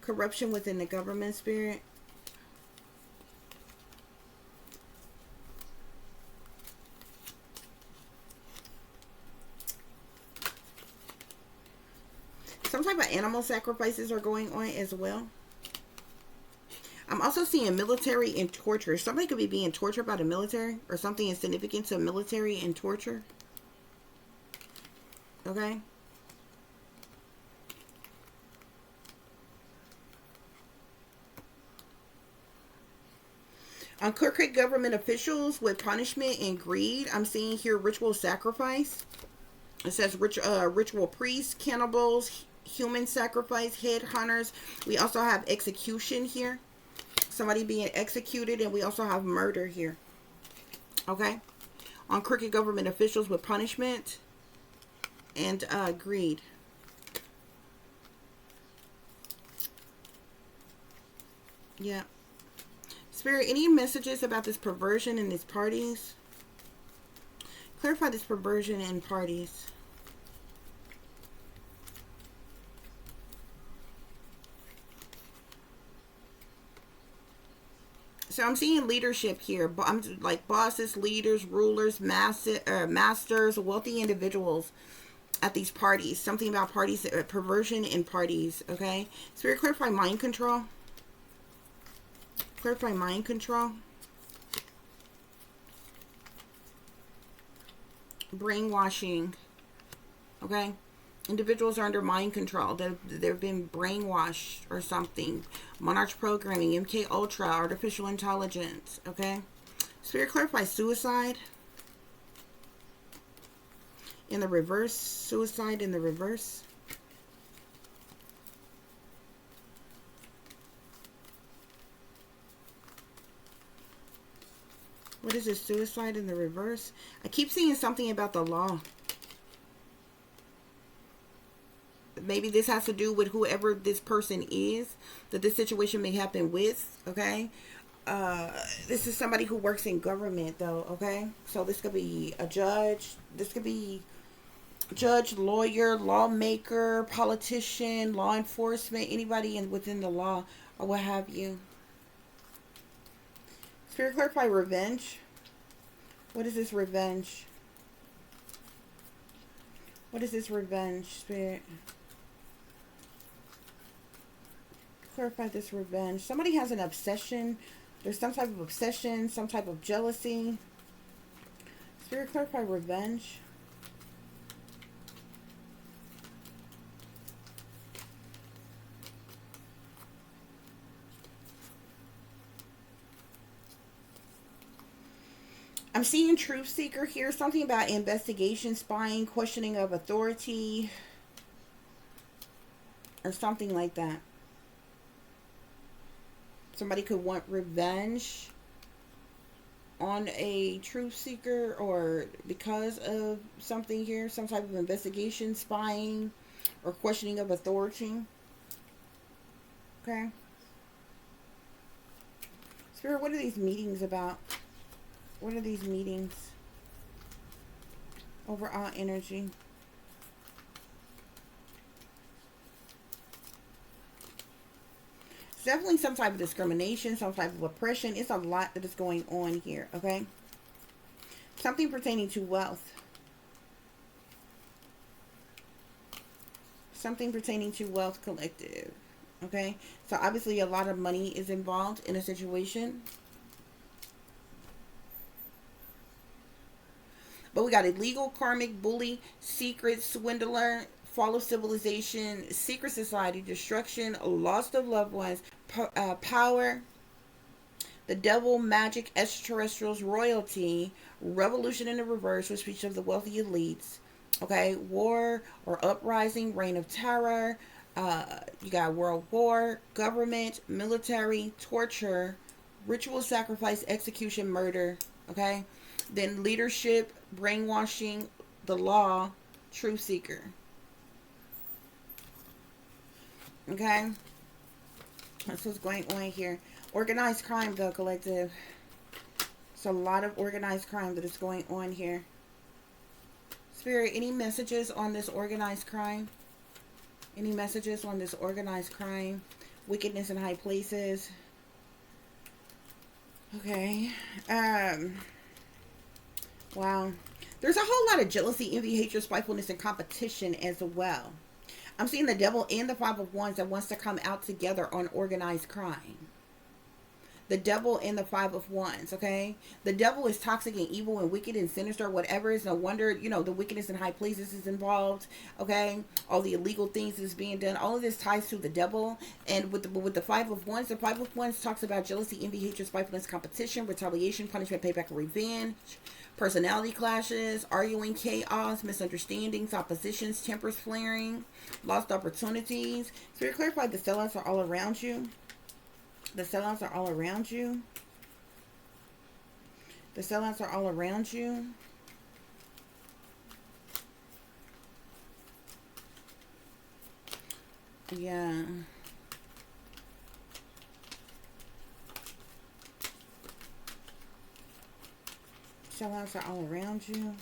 corruption within the government, spirit. Some type of animal sacrifices are going on as well. I'm also seeing military and torture. Somebody could be being tortured by the military, or something is significant to military and torture. Okay. On crooked government officials with punishment and greed, I'm seeing here ritual sacrifice. It says ritual priests, cannibals, human sacrifice, headhunters. We also have execution here. Somebody being executed, and we also have murder here. Okay. On crooked government officials with punishment and greed. Yeah. Spirit, any messages about this perversion in these parties? Clarify this perversion in parties. So I'm seeing leadership here. I'm like bosses, leaders, rulers, masters, wealthy individuals at these parties. Something about parties, perversion in parties. Okay. Spirit, clarify mind control. Clarify mind control. Brainwashing. Okay. Individuals are under mind control. They've been brainwashed or something. Monarch programming, MK Ultra, artificial intelligence. Okay. Spirit, clarify suicide. In the reverse. Suicide in the reverse. What is this? Suicide in the reverse? I keep seeing something about the law. Maybe this has to do with whoever this person is that this situation may happen with. Okay. This is somebody who works in government though. Okay. So this could be a judge. This could be judge, lawyer, lawmaker, politician, law enforcement, anybody within the law or what have you. Spirit, clarify revenge. What is this revenge? What is this revenge, Spirit? Clarify this revenge. Somebody has an obsession There's some type of obsession, some type of jealousy. Spirit, clarify revenge. I'm seeing truth seeker here. Something about investigation, spying, questioning of authority, or something like that. Somebody could want revenge on a truth seeker, or because of something here, some type of investigation, spying, or questioning of authority. Okay. Spirit, what are these meetings about? What are these meetings? Overall energy. It's definitely some type of discrimination, some type of oppression. It's a lot that is going on here, okay? Something pertaining to wealth. Something pertaining to wealth collective, okay? So obviously a lot of money is involved in a situation. But we got illegal, karmic, bully, secret, swindler, fall of civilization, secret society, destruction, loss of loved ones, power, the devil, magic, extraterrestrials, royalty, revolution in the reverse, which speaks of the wealthy elites. Okay, war or uprising, reign of terror. You got world war, government, military, torture, ritual sacrifice, execution, murder. Okay, then leadership, brainwashing, the law, truth seeker. Okay, that's what's going on here. Organized crime, though, collective. It's a lot of organized crime that is going on here. Spirit, any messages on this organized crime? Any messages on this organized crime? Wickedness in high places. Okay. Wow. There's a whole lot of jealousy, envy, hatred, spitefulness, and competition as well. I'm seeing the devil and the Five of Wands that wants to come out together on organized crime. The devil and the Five of Wands, okay? The devil is toxic and evil and wicked and sinister, whatever. It's no wonder, you know, the wickedness in high places is involved, okay? All the illegal things is being done. All of this ties to the devil. And with the Five of Wands, the Five of Wands talks about jealousy, envy, hatred, spitefulness, competition, retaliation, punishment, payback, and revenge. Personality clashes, arguing, chaos, misunderstandings, oppositions, tempers flaring, lost opportunities. Spirit, clarify the sellouts are all around you. The sellouts are all around you. The sellouts are all around you. Yeah. Sellouts are all around you.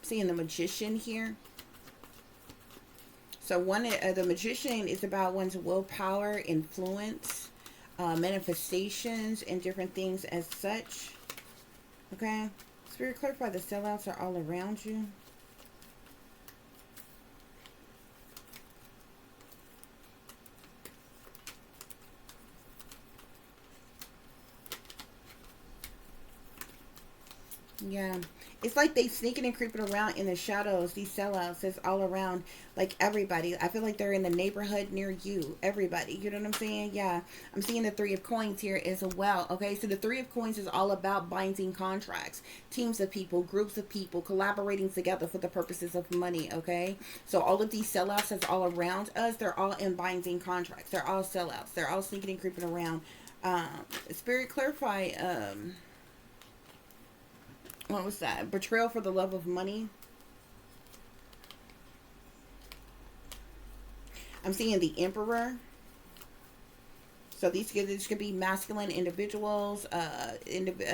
Seeing the Magician here. So the Magician is about one's willpower, influence, manifestations, and different things as such. Okay. Spirit, clarify the sellouts are all around you. Yeah. It's like they sneaking and creeping around in the shadows. These sellouts is all around, like everybody. I feel like they're in the neighborhood near you. Everybody. You know what I'm saying? Yeah. I'm seeing the Three of Coins here as well. Okay. So the Three of Coins is all about binding contracts. Teams of people, groups of people, collaborating together for the purposes of money. Okay. So all of these sellouts that's all around us, they're all in binding contracts. They're all sellouts. They're all sneaking and creeping around. Spirit, clarify, what was that? Betrayal for the love of money. I'm seeing the Emperor. So these could be masculine individuals,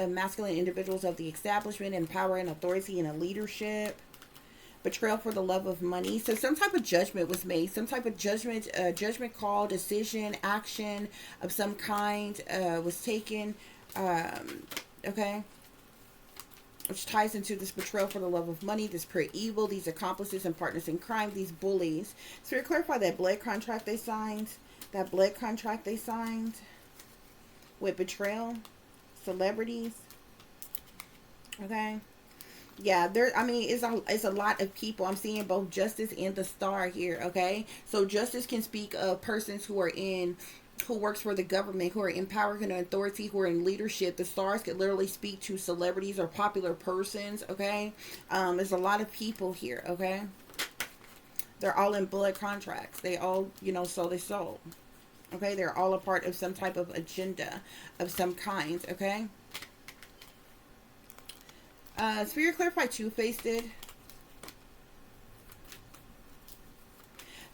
masculine individuals of the establishment and power and authority and a leadership. Betrayal for the love of money. So some type of judgment was made. Some type of judgment call, decision, action of some kind was taken. Okay. which ties into this betrayal for the love of money, this pure evil, these accomplices and partners in crime, these bullies. Spirit, clarify that blood contract they signed. That blood contract they signed with betrayal, celebrities. Okay. Yeah, there. I mean, it's a lot of people. I'm seeing both Justice and the Star here. Okay, so Justice can speak of persons who are in, who works for the government, who are in power and authority, who are in leadership. The Stars could literally speak to celebrities or popular persons. Okay, there's a lot of people here. Okay, they're all in blood contracts. They all, sold their soul. Okay, they're all a part of some type of agenda of some kind. Okay. Spirit, clarify two-faced.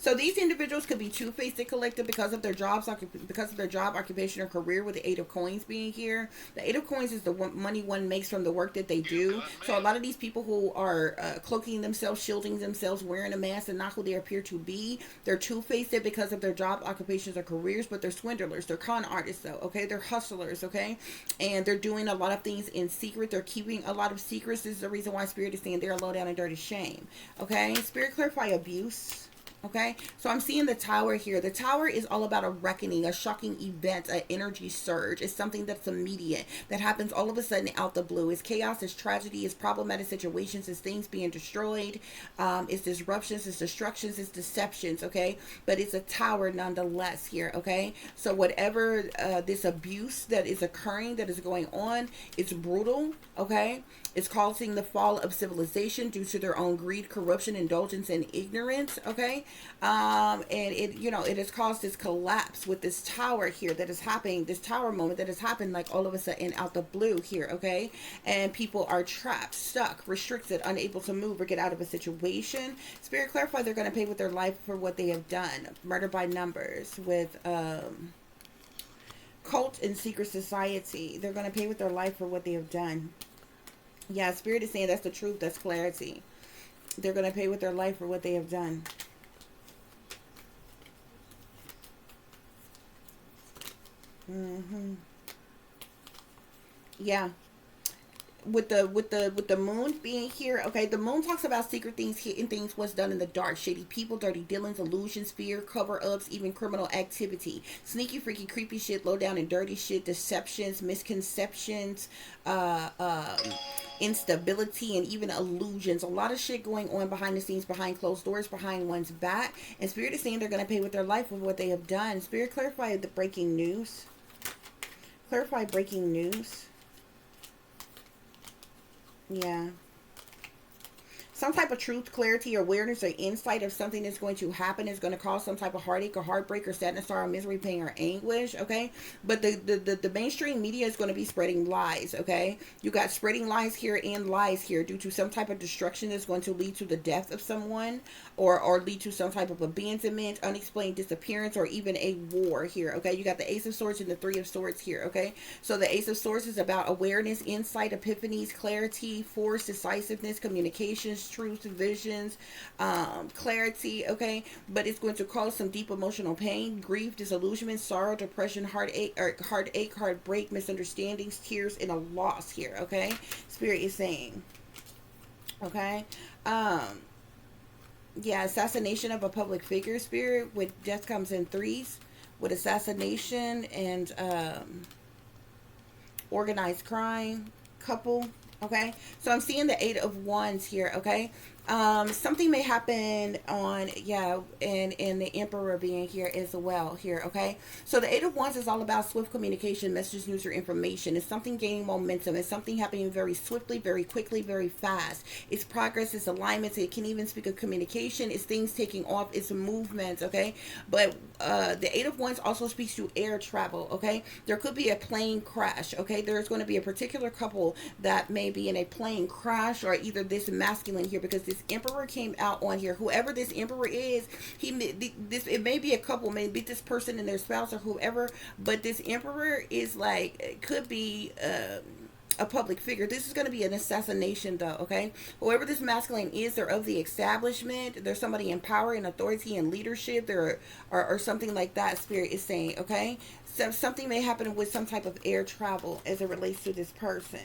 So these individuals could be two-faced collective because of their jobs, because of their job, occupation, or career. With the Eight of Coins being here, the Eight of Coins is the money one makes from the work that they do. So a lot of these people who are cloaking themselves, shielding themselves, wearing a mask, and not who they appear to be, they're two-faced because of their job, occupations, or careers. But they're swindlers, they're con artists, though. Okay, they're hustlers. Okay, and they're doing a lot of things in secret. They're keeping a lot of secrets. This is the reason why Spirit is saying they're low down and dirty shame. Okay, Spirit, clarify abuse. Okay, so I'm seeing the Tower here. The Tower is all about a reckoning, a shocking event, an energy surge. It's something that's immediate, that happens all of a sudden out the blue. It's chaos, it's tragedy, it's problematic situations, it's things being destroyed, it's disruptions, it's destructions, it's deceptions, okay? But it's a tower nonetheless here, okay? So whatever this abuse that is occurring, that is going on, it's brutal, okay? It's causing the fall of civilization due to their own greed, corruption, indulgence, and ignorance, okay? And it has caused this collapse with this tower here that is happening, this tower moment that has happened like all of a sudden out the blue here, okay? And people are trapped, stuck, restricted, unable to move or get out of a situation. Spirit, clarify they're going to pay with their life for what they have done. Murder by numbers with cult and secret society. They're going to pay with their life for what they have done. Yeah, Spirit is saying that's the truth, that's clarity. They're going to pay with their life for what they have done. Yeah. With the moon being here, okay, the moon talks about secret things, hidden things, what's done in the dark, shady people, dirty dealings, illusions, fear, cover-ups, even criminal activity, sneaky, freaky, creepy shit, low down and dirty shit, deceptions, misconceptions, instability, and even illusions. A lot of shit going on behind the scenes, behind closed doors, behind one's back. And Spirit is saying they're going to pay with their life with what they have done. Spirit, clarify the breaking news. Clarify breaking news. Yeah. Some type of truth, clarity, awareness, or insight of something that's going to happen is going to cause some type of heartache or heartbreak or sadness, sorrow, misery, pain, or anguish, okay? But the mainstream media is going to be spreading lies, okay? You got spreading lies here and lies here due to some type of destruction that's going to lead to the death of someone or lead to some type of abandonment, unexplained disappearance, or even a war here, okay? You got the Ace of Swords and the Three of Swords here, okay? So the Ace of Swords is about awareness, insight, epiphanies, clarity, force, decisiveness, communications, truth, visions, clarity, okay? But it's going to cause some deep emotional pain, grief, disillusionment, sorrow, depression, heartache, heartbreak, misunderstandings, tears, and a loss here, okay? Spirit is saying, okay? Yeah, assassination of a public figure, Spirit, with death comes in threes, with assassination and organized crime, couple. Okay, so I'm seeing the Eight of Wands here. Okay, something may happen on, yeah, and the Emperor being here as well here. Okay, so the Eight of Wands is all about swift communication, messages, news, or information. It's something gaining momentum. It's something happening very swiftly, very quickly, very fast. It's progress, it's alignments. It can even speak of communication. It's things taking off. It's movements. Okay, but the Eight of Wands also speaks to air travel. Okay, there could be a plane crash. Okay, there's going to be a particular couple that may be in a plane crash, or either this masculine here, because this Emperor came out on here. Whoever this Emperor is, it may be a couple, maybe this person and their spouse or whoever, but this Emperor is like, it could be a public figure. This is going to be an assassination though, okay? Whoever this masculine is, they're of the establishment. There's somebody in power and authority and leadership there, or something like that, Spirit is saying, okay? So something may happen with some type of air travel as it relates to this person.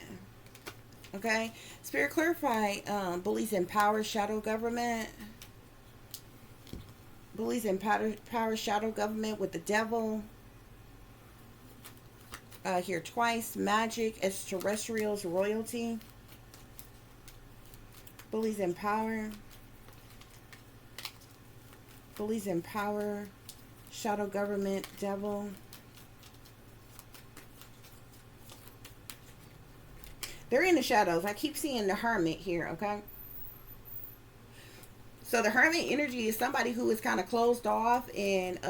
Okay. Spirit clarify, bullies in power, shadow government. Bullies in power, shadow government with the devil. Here twice. Magic, extraterrestrials, royalty. Bullies in power. Bullies in power, shadow government, devil. They're in the shadows. I keep seeing the hermit here, okay? So the hermit energy is somebody who is kind of closed off and,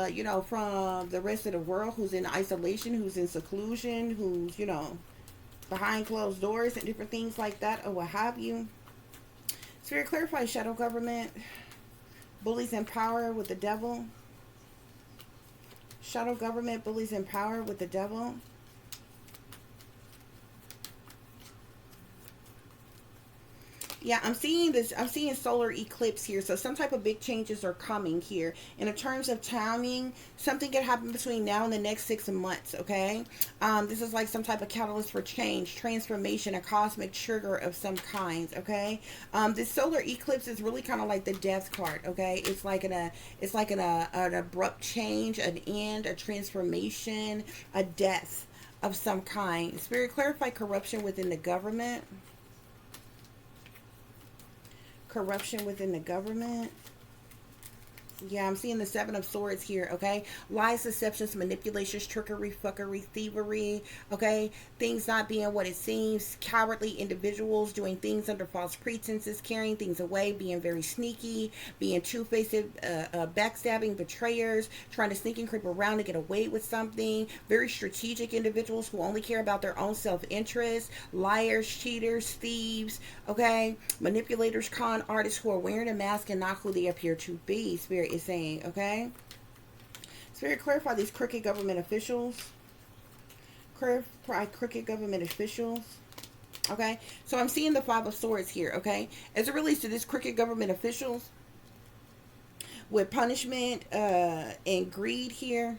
from the rest of the world, who's in isolation, who's in seclusion, who's, behind closed doors and different things like that, or what have you. Spirit clarify, shadow government, bullies in power with the devil. Shadow government, bullies in power with the devil. Yeah, I'm seeing this. I'm seeing solar eclipse here. So some type of big changes are coming here. And in terms of timing, something could happen between now and the next 6 months, okay? This is like some type of catalyst for change, transformation, a cosmic trigger of some kinds, okay? This solar eclipse is really kind of like the death card, okay? It's like an abrupt change, an end, a transformation, a death of some kind. Spirit clarify corruption within the government. Corruption within the government. Yeah, I'm seeing the Seven of Swords here, okay? Lies, deceptions, manipulations, trickery, fuckery, thievery, okay? Things not being what it seems. Cowardly individuals doing things under false pretenses, carrying things away, being very sneaky, being two-faced, backstabbing, betrayers, trying to sneak and creep around to get away with something. Very strategic individuals who only care about their own self-interest. Liars, cheaters, thieves, okay? Manipulators, con artists who are wearing a mask and not who they appear to be. Spirit is saying, okay? Spirit, clarify these crooked government officials. Clarify crooked government officials. Okay? So I'm seeing the Five of Swords here, okay? As it relates to this crooked government officials, with punishment and greed here,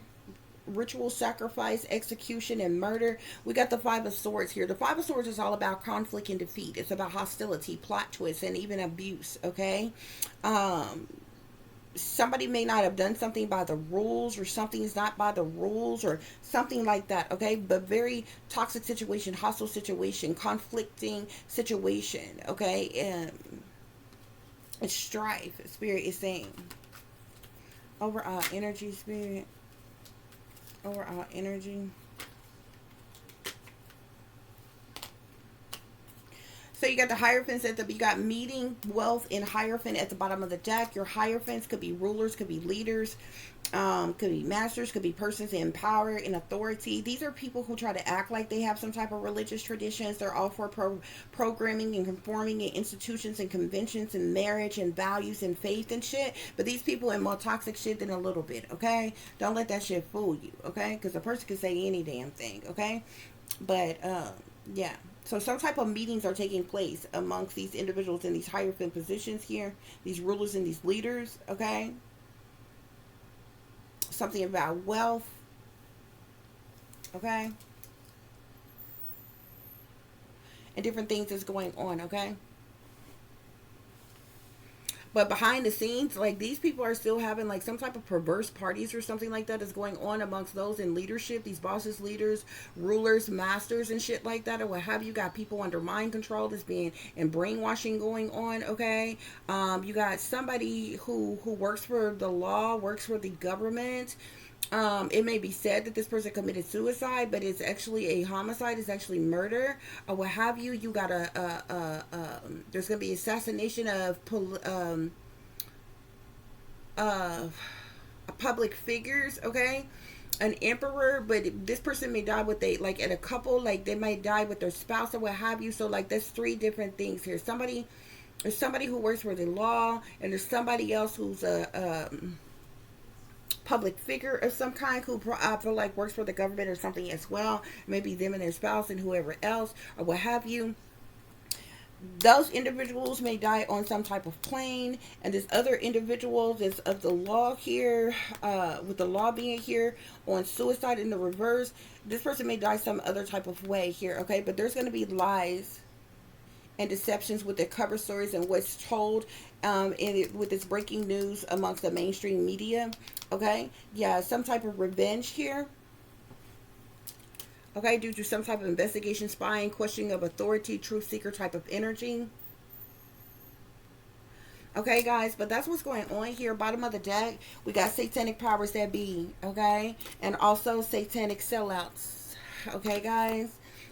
ritual sacrifice, execution, and murder, we got the Five of Swords here. The Five of Swords is all about conflict and defeat. It's about hostility, plot twists, and even abuse, okay? Somebody may not have done something by the rules, or something's not by the rules, or something like that, okay? But very toxic situation, hostile situation, conflicting situation, okay? It's strife. Spirit is saying overall energy. Spirit, overall energy. So you got the Hierophants at the, you got meeting, wealth, and Hierophant at the bottom of the deck. Your Hierophants could be rulers, could be leaders, could be masters, could be persons in power and authority. These are people who try to act like they have some type of religious traditions. They're all for programming and conforming in institutions and conventions and marriage and values and faith and shit. But these people are more toxic shit than a little bit, okay? Don't let that shit fool you, okay? Because a person can say any damn thing, okay? But, yeah. So some type of meetings are taking place amongst these individuals in these hierophant positions here, these rulers and these leaders, okay? Something about wealth, okay? And different things that's going on, okay? But behind the scenes, like, these people are still having like some type of perverse parties or something like that is going on amongst those in leadership, these bosses, leaders, rulers, masters, and shit like that, or what have you. Got people under mind control that's being, and brainwashing going on, okay? You got somebody who works for the law, works for the government. It may be said that this person committed suicide, but it's actually a homicide. It's actually murder, or what have you. You got there's gonna be assassination of public figures, okay? An emperor, but this person may die with at a couple, like they might die with their spouse or what have you. So like there's three different things here. There's somebody who works for the law, and there's somebody else who's a public figure of some kind who I feel like works for the government or something as well. Maybe them and their spouse and whoever else or what have you. Those individuals may die on some type of plane, and this other individual is of the law here, with the law being here on suicide in the reverse. This person may die some other type of way here, okay? But there's going to be lies and deceptions with the cover stories and what's told with this breaking news amongst the mainstream media. Okay, yeah, some type of revenge here. Okay, due to some type of investigation, spying, questioning of authority, truth seeker type of energy. Okay, guys, but that's what's going on here. Bottom of the deck, we got satanic powers that be, okay, and also satanic sellouts. Okay, guys.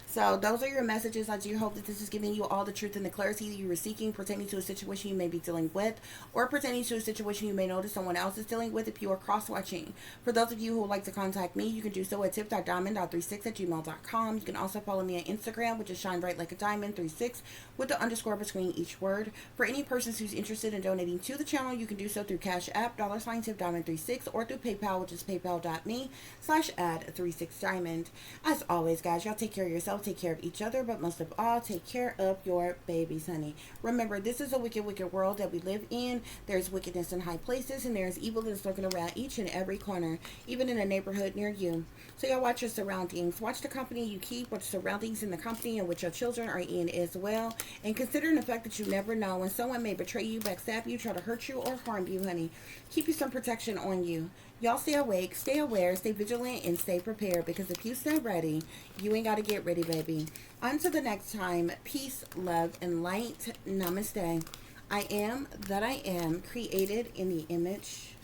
So those are your messages. I do hope that this is giving you all the truth and the clarity that you were seeking pertaining to a situation you may be dealing with, or pertaining to a situation you may notice someone else is dealing with if you are cross-watching. For those of you who would like to contact me, you can do so at tip.diamond.36@gmail.com. You can also follow me on Instagram, which is shine bright like a diamond 36 with the underscore between each word. For any persons who's interested in donating to the channel, you can do so through Cash App, $ tip diamond 36, or through PayPal, which is paypal.me/add36diamond. As always, guys, y'all take care of yourself, take care of each other, but most of all, take care of your babies, honey. Remember, this is a wicked, wicked world that we live in. There's wickedness in high places, and there's evil that's lurking around each and every corner, even in a neighborhood near you. So y'all watch your surroundings. Watch the company you keep, watch surroundings in the company in which your children are in as well. And considering the fact that you never know when someone may betray you, backstab you, try to hurt you, or harm you, honey. Keep you some protection on you. Y'all stay awake, stay aware, stay vigilant, and stay prepared, because if you stay ready, you ain't got to get ready, baby. Until the next time, peace, love, and light. Namaste. I am that I am, created in the image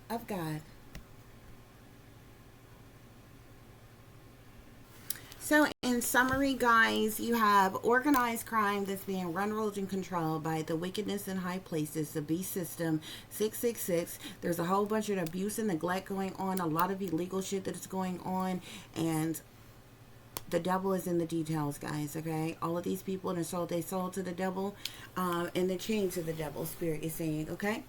of God. So, in summary, guys, you have organized crime that's being run, ruled, and controlled by the wickedness in high places, the beast system, 666. There's a whole bunch of abuse and neglect going on, a lot of illegal shit that is going on, and the devil is in the details, guys, okay? All of these people, they sold to the devil, and they're chained to the devil, Spirit is saying, okay?